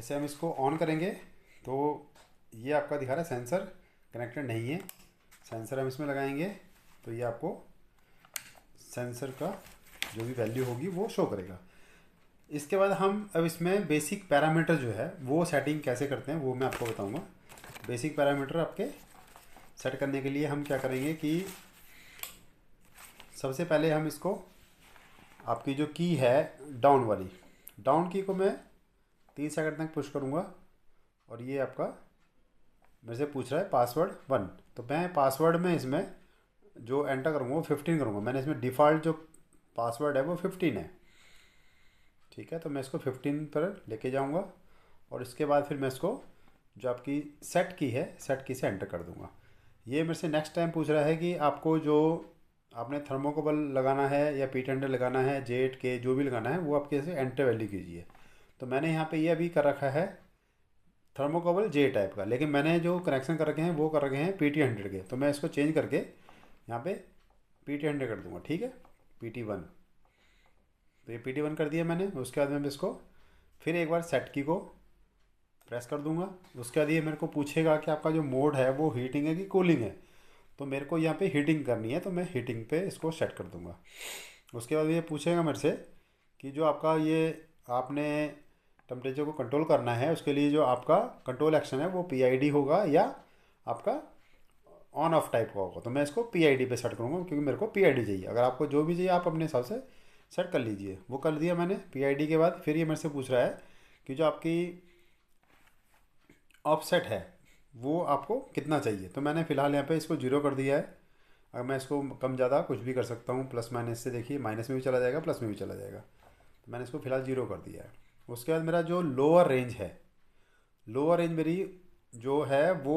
जैसे हम इसको ऑन करेंगे तो ये आपका दिखा रहा है सेंसर कनेक्टेड नहीं है। सेंसर हम इसमें लगाएंगे तो ये आपको सेंसर का जो भी वैल्यू होगी वो शो करेगा। इसके बाद हम अब इसमें बेसिक पैरामीटर जो है वो सेटिंग कैसे करते हैं वो मैं आपको बताऊंगा। बेसिक पैरामीटर आपके सेट करने के लिए हम क्या करेंगे कि सबसे पहले हम इसको आपकी जो की है डाउन वाली, डाउन की को मैं 3 सेकंड तक पुश करूँगा और ये आपका मेरे से पूछ रहा है पासवर्ड 1। तो मैं पासवर्ड में इसमें जो एंटर करूँगा वो 15 करूँगा। मैंने इसमें डिफ़ॉल्ट जो पासवर्ड है वो 15 है। ठीक है, तो मैं इसको 15 पर लेके जाऊँगा और इसके बाद फिर मैं इसको जो आपकी सेट की है सेट की से एंटर कर दूँगा। ये मेरे से नेक्स्ट टाइम पूछ रहा है कि आपको जो आपने थर्मोकोबल लगाना है या पी टेंडर लगाना है, जेट के जो भी लगाना है वो आपके से एंटर वैल्यू कीजिए। तो मैंने यहाँ पे ये अभी कर रखा है थर्मोकोबल जे टाइप का, लेकिन मैंने जो कनेक्शन कर रखे हैं वो कर रखे हैं PT100 के। तो मैं इसको चेंज करके यहाँ पे PT100 कर दूँगा। ठीक है, PT1। तो ये PT1 कर दिया मैंने। उसके बाद मैं इसको फिर एक बार सेट की को प्रेस कर दूंगा। उसके बाद ये मेरे को पूछेगा कि आपका जो मोड है वो हीटिंग है कि कूलिंग है। तो मेरे को यहाँ पे हीटिंग करनी है तो मैं हीटिंग पे इसको सेट कर दूंगा। उसके बाद ये पूछेगा मेरे से कि जो आपका ये आपने टेम्परेचर को कंट्रोल करना है उसके लिए जो आपका कंट्रोल एक्शन है वो PID होगा या आपका ऑन ऑफ टाइप का होगा। तो मैं इसको PID पे सेट करूँगा क्योंकि मेरे को PID चाहिए। अगर आपको जो भी चाहिए आप अपने हिसाब से सेट कर लीजिए। वो कर दिया मैंने PID के बाद फिर ये मेरे से पूछ रहा है कि जो आपकी ऑफसेट है वो आपको कितना चाहिए। तो मैंने फ़िलहाल यहाँ पे इसको 0 कर दिया है। अगर मैं इसको कम ज़्यादा कुछ भी कर सकता हूँ, प्लस माइनस से देखिए माइनस में भी चला जाएगा प्लस में भी चला जाएगा। तो मैंने इसको फ़िलहाल 0 कर दिया है। उसके बाद मेरा जो लोअर रेंज है, लोअर रेंज मेरी जो है वो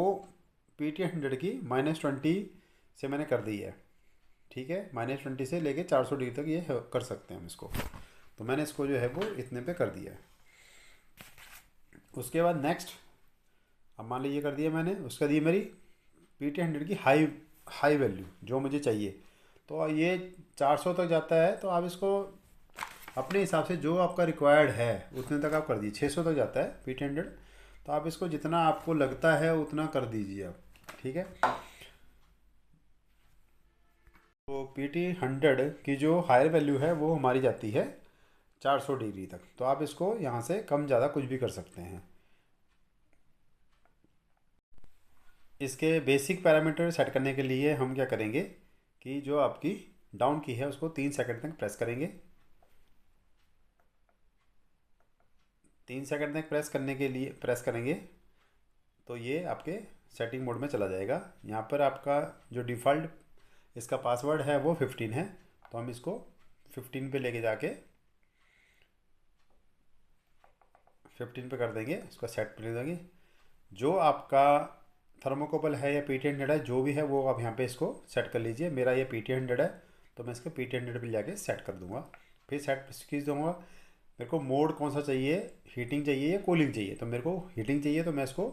PT100 की -20 से मैंने कर दी है। ठीक है, -20 से लेके 400 डिग्री तक ये कर सकते हैं हम इसको। तो मैंने इसको जो है वो इतने पे कर दिया है। उसके बाद नेक्स्ट, अब मान लीजिए कर दिया मैंने। उसके बाद ये मेरी PT100 की हाई हाई वैल्यू जो मुझे चाहिए तो ये 400 तक जाता है। तो आप इसको अपने हिसाब से जो आपका रिक्वायर्ड है उतने तक आप कर दीजिए। 600 तक जाता है PT100। तो आप इसको जितना आपको लगता है उतना कर दीजिए आप। ठीक है, तो PT100 की जो हायर वैल्यू है वो हमारी जाती है 400 डिग्री तक। तो आप इसको यहाँ से कम ज़्यादा कुछ भी कर सकते हैं। इसके बेसिक पैरामीटर सेट करने के लिए हम क्या करेंगे कि जो आपकी डाउन की है उसको 3 सेकंड तक प्रेस करेंगे। 3 सेकंड तक प्रेस करने के लिए प्रेस करेंगे तो ये आपके सेटिंग मोड में चला जाएगा। यहाँ पर आपका जो डिफ़ॉल्ट इसका पासवर्ड है वो 15 है। तो हम इसको 15 पे लेके जाके 15 पे कर देंगे, इसको सेट पे ले देंगे। जो आपका थर्मोकोपल है या PT100 है जो भी है वो आप यहाँ पे इसको सेट कर लीजिए। मेरा ये PT100 है तो मैं इसको PT100 पे जाके सेट कर दूंगा। फिर सेट खींच दूंगा। मेरे को मोड कौन सा चाहिए, हीटिंग चाहिए या कूलिंग चाहिए। तो मेरे को हीटिंग चाहिए तो मैं इसको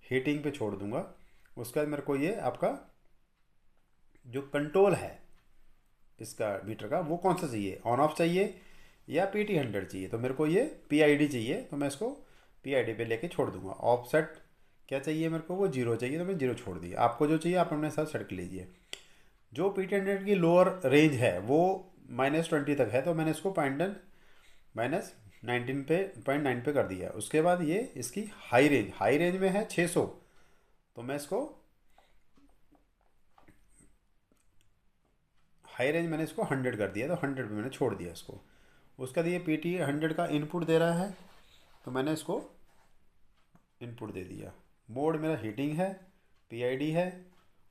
हीटिंग पे छोड़ दूंगा। उसके बाद मेरे को ये आपका जो कंट्रोल है इसका मीटर का वो कौन सा चाहिए, ऑन ऑफ चाहिए या PT100 चाहिए। तो मेरे को ये PID चाहिए तो मैं इसको PID पे लेके छोड़ दूंगा। ऑफसेट क्या चाहिए मेरे को, वो 0 चाहिए तो मैं 0 छोड़ दिया। आपको जो चाहिए आप अपने साथ सेट कर लीजिए। जो PT100 की लोअर रेंज है वो -20 तक है तो मैंने इसको -19 पे 0.9 पे कर दिया। उसके बाद ये इसकी हाई रेंज में है 600। तो मैं इसको हाई रेंज मैंने इसको 100 कर दिया। तो 100 पे मैंने छोड़ दिया इसको। उसका ये PT100 का इनपुट दे रहा है तो मैंने इसको इनपुट दे दिया। मोड मेरा हीटिंग है, PID है,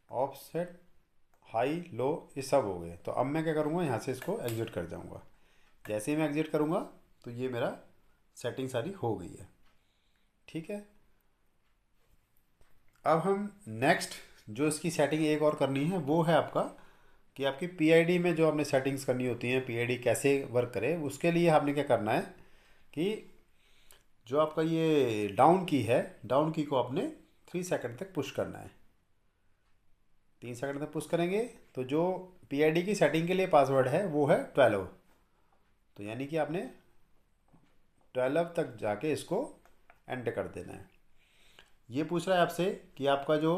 ऑफसेट, हाई लो ये सब हो गए। तो अब मैं क्या करूँगा यहाँ से इसको एग्जिट कर जाऊँगा। जैसे ही मैं एग्जिट करूँगा तो ये मेरा सेटिंग सारी हो गई है। ठीक है, अब हम नेक्स्ट जो इसकी सेटिंग एक और करनी है वो है आपका कि आपकी PID में जो आपने सेटिंग्स करनी होती हैं, PID कैसे वर्क करे उसके लिए आपने क्या करना है कि जो आपका ये डाउन की है, डाउन की को आपने 3 सेकंड तक पुश करना है। 3 सेकंड तक पुश करेंगे तो जो PID की सेटिंग के लिए पासवर्ड है वो है 12। तो यानी कि आपने 12 तक जाके इसको एंटर कर देना है। ये पूछ रहा है आपसे कि आपका जो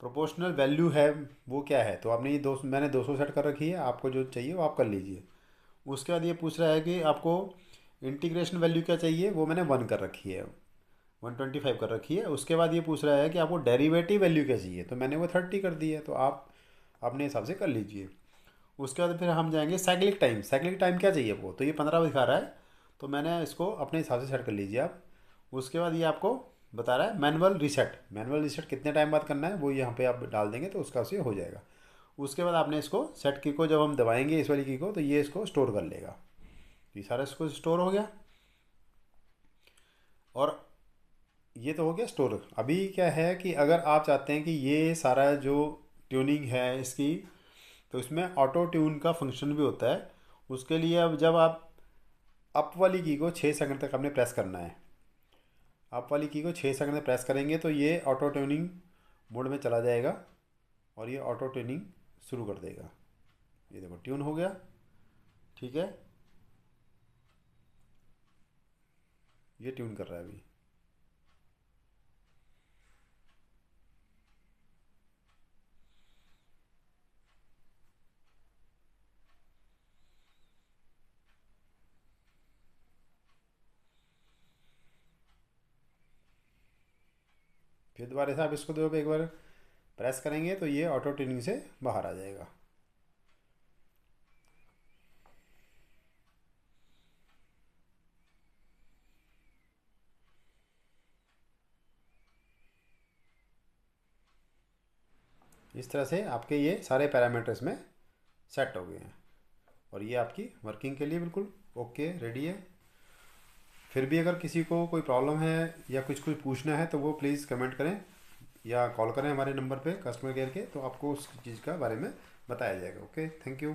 प्रोपोर्शनल वैल्यू है वो क्या है, तो आपने ये मैंने 200 सेट कर रखी है, आपको जो चाहिए वो आप कर लीजिए। उसके बाद ये पूछ रहा है कि आपको इंटीग्रेशन वैल्यू क्या चाहिए, वो मैंने 1 कर रखी है, 125 कर रखी है। उसके बाद ये पूछ रहा है कि आपको डेरिवेटिव वैल्यू क्या चाहिए, तो मैंने वो 30 कर दी है, तो आप अपने हिसाब से कर लीजिए। उसके बाद फिर हम जाएंगे साइक्लिक टाइम। साइक्लिक टाइम क्या चाहिए वो, तो ये 15 दिखा रहा है, तो मैंने इसको अपने हिसाब से सेट कर लीजिए आप। उसके बाद ये आपको बता रहा है मैनुअल रीसेट। मैनुअल रीसेट कितने टाइम बाद करना है वो यहाँ पे आप डाल देंगे तो उसका से हो जाएगा। उसके बाद आपने इसको सेट की को जब हम दबाएंगे इस वाली की को, तो ये इसको स्टोर कर लेगा। ये सारा इसको स्टोर हो गया, और ये तो हो गया स्टोर। अभी क्या है कि अगर आप चाहते हैं कि ये सारा जो ट्यूनिंग है इसकी, तो इसमें ऑटो ट्यून का फंक्शन भी होता है। उसके लिए अब जब आप अप वाली की को 6 सेकंड तक आपने प्रेस करना है। अप वाली की को 6 सेकंड में प्रेस करेंगे तो ये ऑटो ट्यूनिंग मोड में चला जाएगा और ये ऑटो ट्यूनिंग शुरू कर देगा। ये देखो ट्यून हो गया, ठीक है, ये ट्यून कर रहा है अभी। फिर दोबारा से आप इसको दो एक बार प्रेस करेंगे तो ये ऑटो ट्यूनिंग से बाहर आ जाएगा। इस तरह से आपके ये सारे पैरामीटर्स में सेट हो गए हैं और ये आपकी वर्किंग के लिए बिल्कुल ओके रेडी है। फिर भी अगर किसी को कोई प्रॉब्लम है या कुछ कुछ पूछना है तो वो प्लीज़ कमेंट करें या कॉल करें हमारे नंबर पे कस्टमर केयर के, तो आपको उस चीज़ का बारे में बताया जाएगा। Okay, thank you.